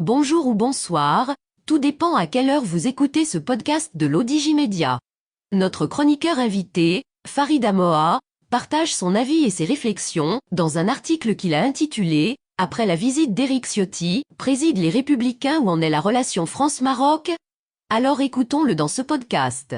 Bonjour ou bonsoir, tout dépend à quelle heure vous écoutez ce podcast de l'Odigimédia. Notre chroniqueur invité, Farid Amoa, partage son avis et ses réflexions dans un article qu'il a intitulé « Après la visite d'Éric Ciotti, préside les Républicains où en est la relation France-Maroc ?» Alors écoutons-le dans ce podcast.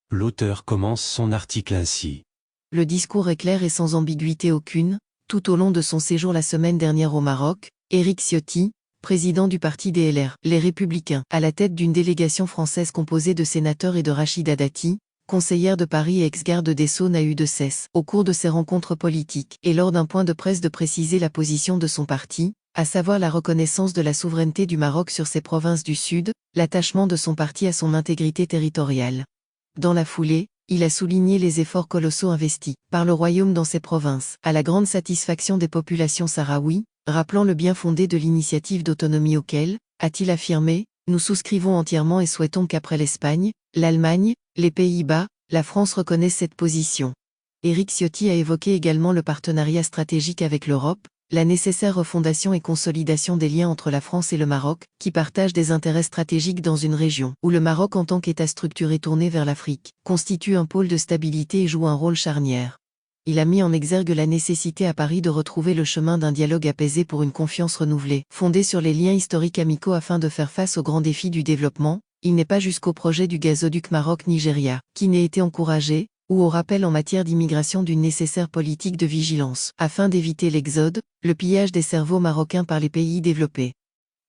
L'auteur commence son article ainsi. Le discours est clair et sans ambiguïté aucune. Tout au long de son séjour la semaine dernière au Maroc, Éric Ciotti, président du parti DLR, les Républicains, à la tête d'une délégation française composée de sénateurs et de Rachida Dati, conseillère de Paris et ex-garde des Sceaux, n'a eu de cesse, au cours de ses rencontres politiques et lors d'un point de presse, de préciser la position de son parti, à savoir la reconnaissance de la souveraineté du Maroc sur ses provinces du Sud, l'attachement de son parti à son intégrité territoriale. Dans la foulée, il a souligné les efforts colossaux investis par le Royaume dans ces provinces, à la grande satisfaction des populations sahraouies, rappelant le bien fondé de l'initiative d'autonomie auquel, a-t-il affirmé, nous souscrivons entièrement et souhaitons qu'après l'Espagne, l'Allemagne, les Pays-Bas, la France reconnaissent cette position. Éric Ciotti a évoqué également le partenariat stratégique avec l'Europe, la nécessaire refondation et consolidation des liens entre la France et le Maroc, qui partagent des intérêts stratégiques dans une région où le Maroc, en tant qu'État structuré tourné vers l'Afrique, constitue un pôle de stabilité et joue un rôle charnière. Il a mis en exergue la nécessité à Paris de retrouver le chemin d'un dialogue apaisé pour une confiance renouvelée, fondée sur les liens historiques amicaux afin de faire face aux grands défis du développement. Il n'est pas jusqu'au projet du gazoduc Maroc-Nigeria, qui n'ait été encouragé, ou au rappel en matière d'immigration d'une nécessaire politique de vigilance, afin d'éviter l'exode, le pillage des cerveaux marocains par les pays développés.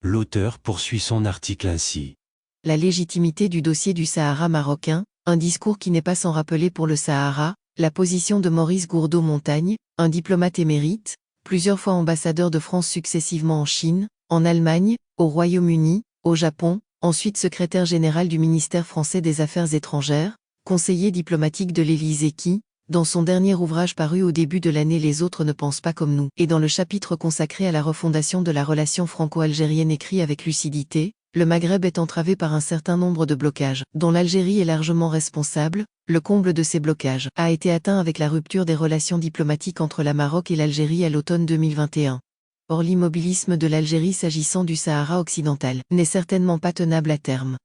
L'auteur poursuit son article ainsi. La légitimité du dossier du Sahara marocain, un discours qui n'est pas sans rappeler pour le Sahara, la position de Maurice Gourdeau-Montagne, un diplomate émérite, plusieurs fois ambassadeur de France successivement en Chine, en Allemagne, au Royaume-Uni, au Japon, ensuite secrétaire général du ministère français des Affaires étrangères, conseiller diplomatique de l'Élysée qui, dans son dernier ouvrage paru au début de l'année Les autres ne pensent pas comme nous, et dans le chapitre consacré à la refondation de la relation franco-algérienne, écrit avec lucidité, le Maghreb est entravé par un certain nombre de blocages, dont l'Algérie est largement responsable. Le comble de ces blocages a été atteint avec la rupture des relations diplomatiques entre la Maroc et l'Algérie à l'automne 2021. Or l'immobilisme de l'Algérie s'agissant du Sahara occidental n'est certainement pas tenable à terme.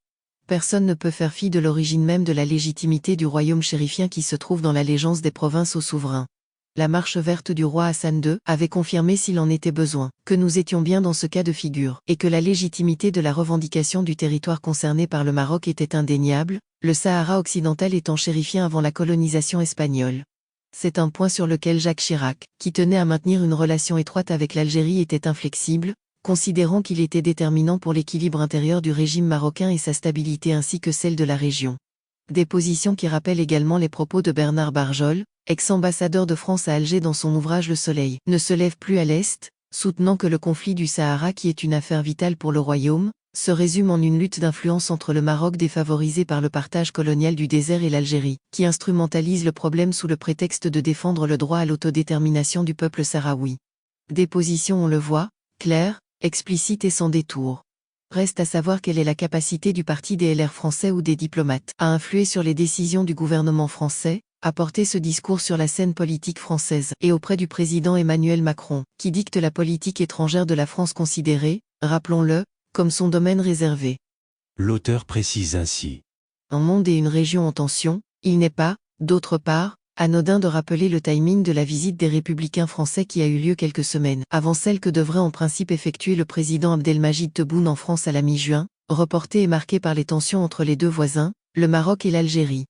Personne ne peut faire fi de l'origine même de la légitimité du royaume chérifien qui se trouve dans l'allégeance des provinces aux souverains. La marche verte du roi Hassan II avait confirmé, s'il en était besoin, que nous étions bien dans ce cas de figure, et que la légitimité de la revendication du territoire concerné par le Maroc était indéniable, le Sahara occidental étant chérifien avant la colonisation espagnole. C'est un point sur lequel Jacques Chirac, qui tenait à maintenir une relation étroite avec l'Algérie, était inflexible, considérant qu'il était déterminant pour l'équilibre intérieur du régime marocain et sa stabilité ainsi que celle de la région. Des positions qui rappellent également les propos de Bernard Barjol, ex-ambassadeur de France à Alger, dans son ouvrage Le Soleil ne se lève plus à l'Est, soutenant que le conflit du Sahara, qui est une affaire vitale pour le royaume, se résume en une lutte d'influence entre le Maroc défavorisé par le partage colonial du désert et l'Algérie, qui instrumentalise le problème sous le prétexte de défendre le droit à l'autodétermination du peuple sahraoui. Des positions, on le voit, claires, explicites et sans détour. Reste à savoir quelle est la capacité du parti DLR français ou des diplomates à influer sur les décisions du gouvernement français, à porter ce discours sur la scène politique française et auprès du président Emmanuel Macron, qui dicte la politique étrangère de la France, considérée, rappelons-le, comme son domaine réservé. L'auteur précise ainsi. Un monde et une région en tension, il n'est pas, d'autre part, anodin de rappeler le timing de la visite des Républicains français qui a eu lieu quelques semaines avant celle que devrait en principe effectuer le président Abdelmadjid Tebboune en France à la mi-juin, reportée et marquée par les tensions entre les deux voisins, le Maroc et l'Algérie.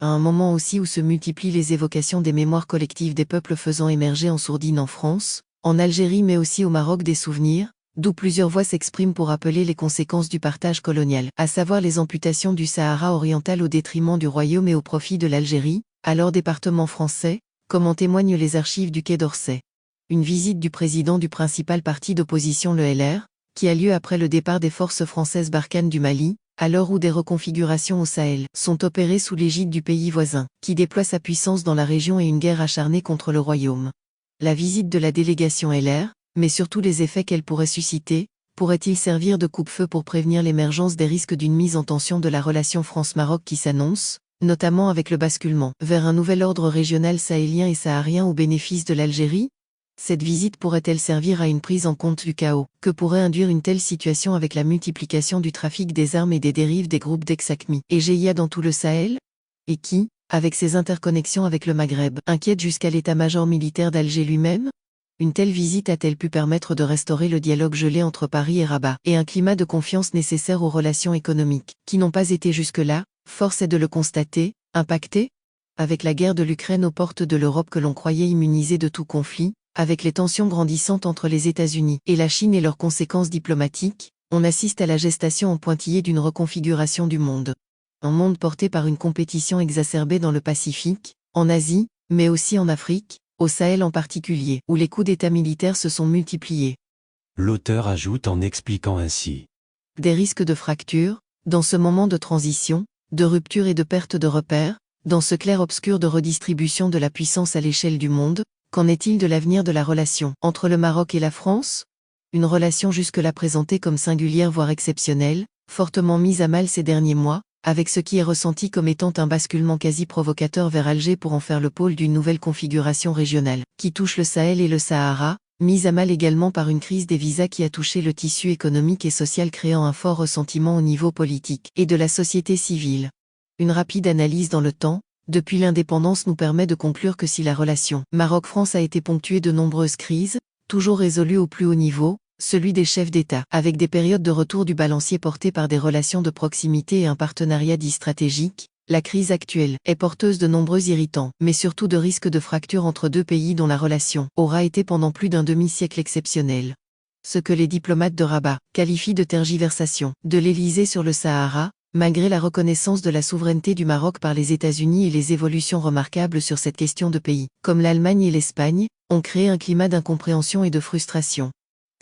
À un moment aussi où se multiplient les évocations des mémoires collectives des peuples faisant émerger en sourdine en France, en Algérie mais aussi au Maroc des souvenirs, d'où plusieurs voix s'expriment pour rappeler les conséquences du partage colonial, à savoir les amputations du Sahara oriental au détriment du royaume et au profit de l'Algérie, alors département français, comme en témoignent les archives du Quai d'Orsay. Une visite du président du principal parti d'opposition, le LR, qui a lieu après le départ des forces françaises Barkhane du Mali, à l'heure où des reconfigurations au Sahel sont opérées sous l'égide du pays voisin, qui déploie sa puissance dans la région et une guerre acharnée contre le royaume. La visite de la délégation LR, mais surtout les effets qu'elle pourrait susciter, pourrait-il servir de coupe-feu pour prévenir l'émergence des risques d'une mise en tension de la relation France-Maroc qui s'annonce, notamment avec le basculement vers un nouvel ordre régional sahélien et saharien au bénéfice de l'Algérie? Cette visite pourrait-elle servir à une prise en compte du chaos que pourrait induire une telle situation avec la multiplication du trafic des armes et des dérives des groupes d'ex-AQMI et GIA dans tout le Sahel? Et qui, avec ses interconnexions avec le Maghreb, inquiète jusqu'à l'état-major militaire d'Alger lui-même? Une telle visite a-t-elle pu permettre de restaurer le dialogue gelé entre Paris et Rabat, et un climat de confiance nécessaire aux relations économiques, qui n'ont pas été jusque-là, force est de le constater, impactées? Avec la guerre de l'Ukraine aux portes de l'Europe que l'on croyait immunisée de tout conflit, avec les tensions grandissantes entre les États-Unis et la Chine et leurs conséquences diplomatiques, on assiste à la gestation en pointillé d'une reconfiguration du monde. Un monde porté par une compétition exacerbée dans le Pacifique, en Asie, mais aussi en Afrique, au Sahel en particulier, où les coups d'État militaires se sont multipliés. L'auteur ajoute en expliquant ainsi. Des risques de fracture, dans ce moment de transition, de rupture et de perte de repères, dans ce clair-obscur de redistribution de la puissance à l'échelle du monde, qu'en est-il de l'avenir de la relation entre le Maroc et la France? Une relation jusque-là présentée comme singulière voire exceptionnelle, fortement mise à mal ces derniers mois, avec ce qui est ressenti comme étant un basculement quasi provocateur vers Alger pour en faire le pôle d'une nouvelle configuration régionale, qui touche le Sahel et le Sahara, mise à mal également par une crise des visas qui a touché le tissu économique et social créant un fort ressentiment au niveau politique et de la société civile. Une rapide analyse dans le temps, depuis l'indépendance nous permet de conclure que si la relation Maroc-France a été ponctuée de nombreuses crises, toujours résolues au plus haut niveau, celui des chefs d'État, avec des périodes de retour du balancier portées par des relations de proximité et un partenariat dit stratégique, la crise actuelle est porteuse de nombreux irritants, mais surtout de risques de fracture entre deux pays dont la relation aura été pendant plus d'un demi-siècle exceptionnelle. Ce que les diplomates de Rabat qualifient de tergiversation de l'Élysée sur le Sahara, malgré la reconnaissance de la souveraineté du Maroc par les États-Unis et les évolutions remarquables sur cette question de pays, comme l'Allemagne et l'Espagne, ont créé un climat d'incompréhension et de frustration.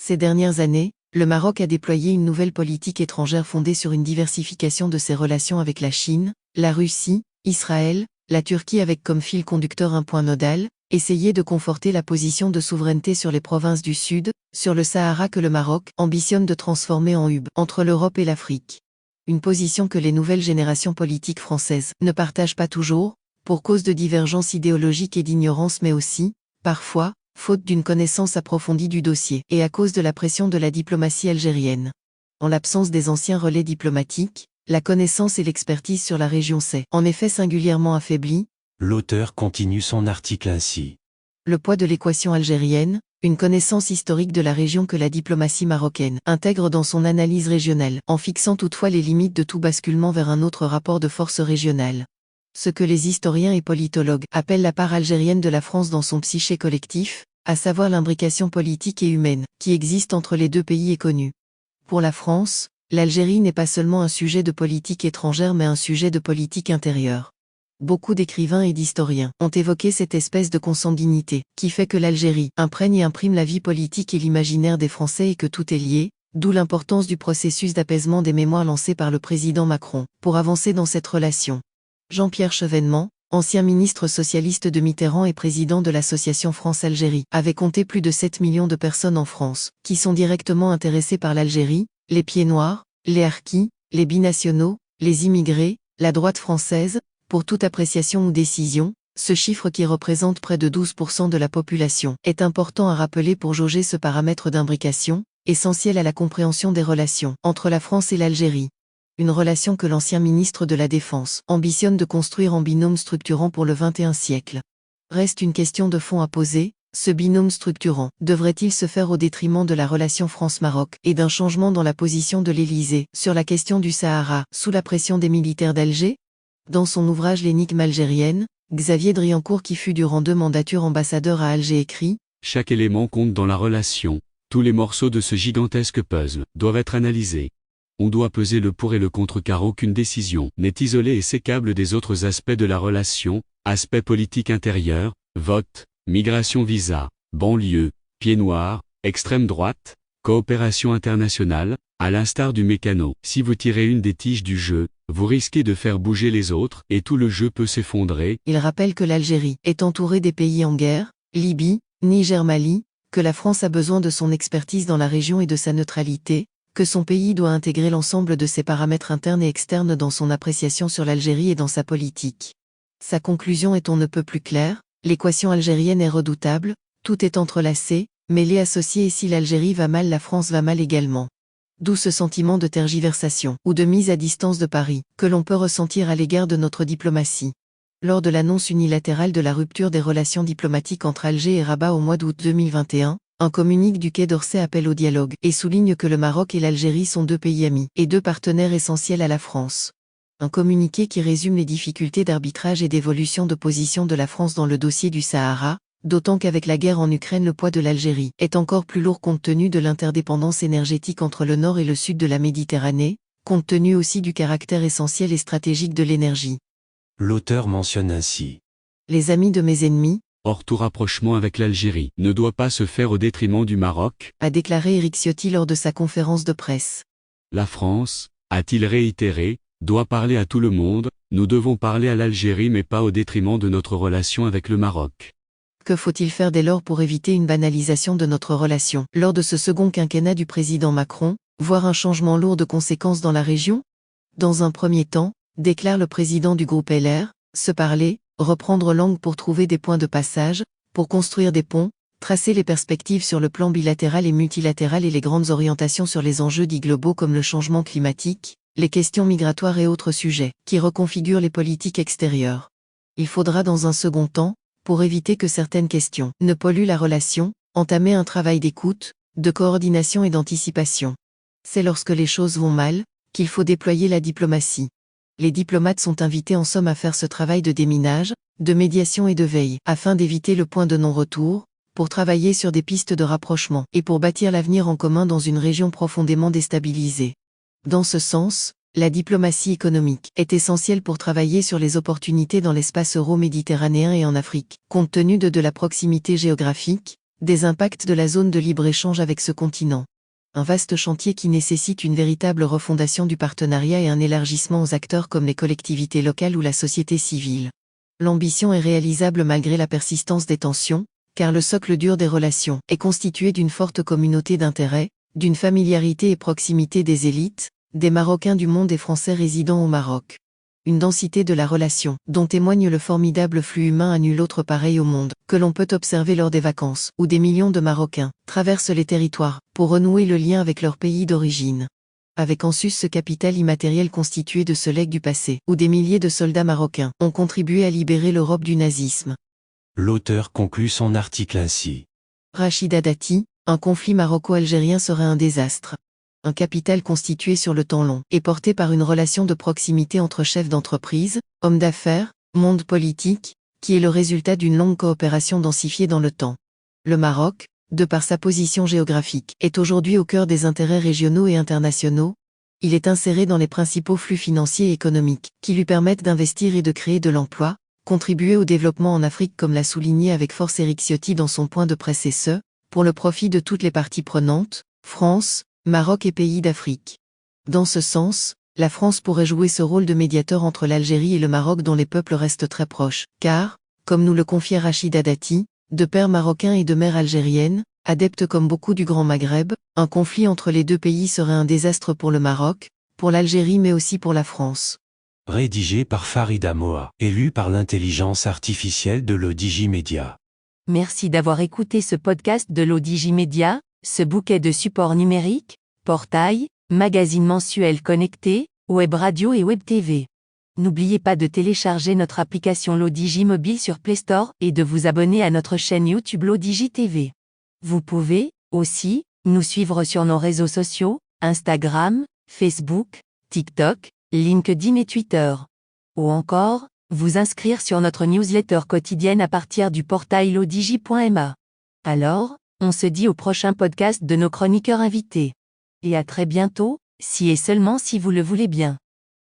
Ces dernières années, le Maroc a déployé une nouvelle politique étrangère fondée sur une diversification de ses relations avec la Chine, la Russie, Israël, la Turquie avec comme fil conducteur un point nodal, essayer de conforter la position de souveraineté sur les provinces du Sud, sur le Sahara que le Maroc ambitionne de transformer en hub entre l'Europe et l'Afrique. Une position que les nouvelles générations politiques françaises ne partagent pas toujours, pour cause de divergences idéologiques et d'ignorance mais aussi, parfois, faute d'une connaissance approfondie du dossier et à cause de la pression de la diplomatie algérienne. En l'absence des anciens relais diplomatiques, la connaissance et l'expertise sur la région s'est en effet singulièrement affaiblie. L'auteur continue son article ainsi. Le poids de l'équation algérienne, une connaissance historique de la région que la diplomatie marocaine intègre dans son analyse régionale, en fixant toutefois les limites de tout basculement vers un autre rapport de force régional. Ce que les historiens et politologues appellent la part algérienne de la France dans son psyché collectif, à savoir l'imbrication politique et humaine qui existe entre les deux pays est connue. Pour la France, l'Algérie n'est pas seulement un sujet de politique étrangère mais un sujet de politique intérieure. Beaucoup d'écrivains et d'historiens ont évoqué cette espèce de consanguinité qui fait que l'Algérie imprègne et imprime la vie politique et l'imaginaire des Français et que tout est lié, d'où l'importance du processus d'apaisement des mémoires lancé par le président Macron pour avancer dans cette relation. Jean-Pierre Chevènement, ancien ministre socialiste de Mitterrand et président de l'association France-Algérie, avait compté plus de 7 millions de personnes en France, qui sont directement intéressées par l'Algérie, les pieds noirs, les harkis, les binationaux, les immigrés, la droite française, pour toute appréciation ou décision. Ce chiffre qui représente près de 12% de la population est important à rappeler pour jauger ce paramètre d'imbrication, essentiel à la compréhension des relations entre la France et l'Algérie. Une relation que l'ancien ministre de la Défense ambitionne de construire en binôme structurant pour le XXI siècle. Reste une question de fond à poser, ce binôme structurant devrait-il se faire au détriment de la relation France-Maroc et d'un changement dans la position de l'Élysée sur la question du Sahara, sous la pression des militaires d'Alger? Dans son ouvrage L'énigme algérienne, Xavier Driancourt qui fut durant 2 mandatures ambassadeur à Alger écrit « Chaque élément compte dans la relation, tous les morceaux de ce gigantesque puzzle doivent être analysés. On doit peser le pour et le contre car aucune décision n'est isolée et sécable des autres aspects de la relation, aspects politiques intérieurs, vote, migration visa, banlieue, pieds noirs, extrême droite, coopération internationale, à l'instar du mécano. Si vous tirez une des tiges du jeu, vous risquez de faire bouger les autres et tout le jeu peut s'effondrer. » Il rappelle que l'Algérie est entourée des pays en guerre, Libye, Niger-Mali, que la France a besoin de son expertise dans la région et de sa neutralité, que son pays doit intégrer l'ensemble de ses paramètres internes et externes dans son appréciation sur l'Algérie et dans sa politique. Sa conclusion est on ne peut plus claire, l'équation algérienne est redoutable, Tout est entrelacé, mêlé, associé, et si l'Algérie va mal, la France va mal également. D'où ce sentiment de tergiversation, ou de mise à distance de Paris, que l'on peut ressentir à l'égard de notre diplomatie. Lors de l'annonce unilatérale de la rupture des relations diplomatiques entre Alger et Rabat au mois d'août 2021, un communiqué du Quai d'Orsay appelle au dialogue et souligne que le Maroc et l'Algérie sont deux pays amis et deux partenaires essentiels à la France. Un communiqué qui résume les difficultés d'arbitrage et d'évolution de position de la France dans le dossier du Sahara, d'autant qu'avec la guerre en Ukraine, le poids de l'Algérie est encore plus lourd compte tenu de l'interdépendance énergétique entre le nord et le sud de la Méditerranée, compte tenu aussi du caractère essentiel et stratégique de l'énergie. L'auteur mentionne ainsi. Les amis de mes ennemis, Or tout rapprochement avec l'Algérie ne doit pas se faire au détriment du Maroc. a déclaré Éric Ciotti lors de sa conférence de presse. La France, a-t-il réitéré, doit parler à tout le monde, nous devons parler à l'Algérie mais pas au détriment de notre relation avec le Maroc. Que faut-il faire dès lors pour éviter une banalisation de notre relation lors de ce second quinquennat du président Macron, voire un changement lourd de conséquences dans la région? Dans un premier temps, déclare le président du groupe LR, se parler, reprendre langue pour trouver des points de passage, pour construire des ponts, tracer les perspectives sur le plan bilatéral et multilatéral et les grandes orientations sur les enjeux dits globaux comme le changement climatique, les questions migratoires et autres sujets, qui reconfigurent les politiques extérieures. Il faudra dans un second temps, pour éviter que certaines questions ne polluent la relation, entamer un travail d'écoute, de coordination et d'anticipation. C'est lorsque les choses vont mal, qu'il faut déployer la diplomatie. Les diplomates sont invités en somme à faire ce travail de déminage, de médiation et de veille, afin d'éviter le point de non-retour, pour travailler sur des pistes de rapprochement et pour bâtir l'avenir en commun dans une région profondément déstabilisée. Dans ce sens, la diplomatie économique est essentielle pour travailler sur les opportunités dans l'espace euro-méditerranéen et en Afrique, compte tenu de la proximité géographique, des impacts de la zone de libre-échange avec ce continent. Un vaste chantier qui nécessite une véritable refondation du partenariat et un élargissement aux acteurs comme les collectivités locales ou la société civile. L'ambition est réalisable malgré la persistance des tensions, car le socle dur des relations est constitué d'une forte communauté d'intérêts, d'une familiarité et proximité des élites, des Marocains du monde et Français résidant au Maroc. Une densité de la relation, dont témoigne le formidable flux humain à nul autre pareil au monde, que l'on peut observer lors des vacances, où des millions de Marocains traversent les territoires, pour renouer le lien avec leur pays d'origine. Avec en sus ce capital immatériel constitué de ce legs du passé, où des milliers de soldats marocains ont contribué à libérer l'Europe du nazisme. L'auteur conclut son article ainsi. Rachida Dati, un conflit maroco-algérien serait un désastre. Un capital constitué sur le temps long et porté par une relation de proximité entre chefs d'entreprise, hommes d'affaires, monde politique, qui est le résultat d'une longue coopération densifiée dans le temps. Le Maroc, de par sa position géographique, est aujourd'hui au cœur des intérêts régionaux et internationaux. Il est inséré dans les principaux flux financiers et économiques, qui lui permettent d'investir et de créer de l'emploi, contribuer au développement en Afrique comme l'a souligné avec force Éric Ciotti dans son point de presse et ce, pour le profit de toutes les parties prenantes, France, Maroc et pays d'Afrique. Dans ce sens, la France pourrait jouer ce rôle de médiateur entre l'Algérie et le Maroc dont les peuples restent très proches, car, comme nous le confiait Rachida Dati, de père marocain et de mère algérienne, adepte comme beaucoup du Grand Maghreb, un conflit entre les deux pays serait un désastre pour le Maroc, pour l'Algérie mais aussi pour la France. Rédigé par Farida Moha, élu par l'intelligence artificielle de l'Odigimédia. Merci d'avoir écouté ce podcast de l'Odigimédia, ce bouquet de supports numériques, portail, magazine mensuel connecté, web radio et web TV. N'oubliez pas de télécharger notre application l'Odigi mobile sur Play Store et de vous abonner à notre chaîne YouTube l'Odigi TV. Vous pouvez, aussi, nous suivre sur nos réseaux sociaux, Instagram, Facebook, TikTok, LinkedIn et Twitter. Ou encore, vous inscrire sur notre newsletter quotidienne à partir du portail lodigi.ma. Alors, on se dit au prochain podcast de nos chroniqueurs invités. Et à très bientôt, si et seulement si vous le voulez bien.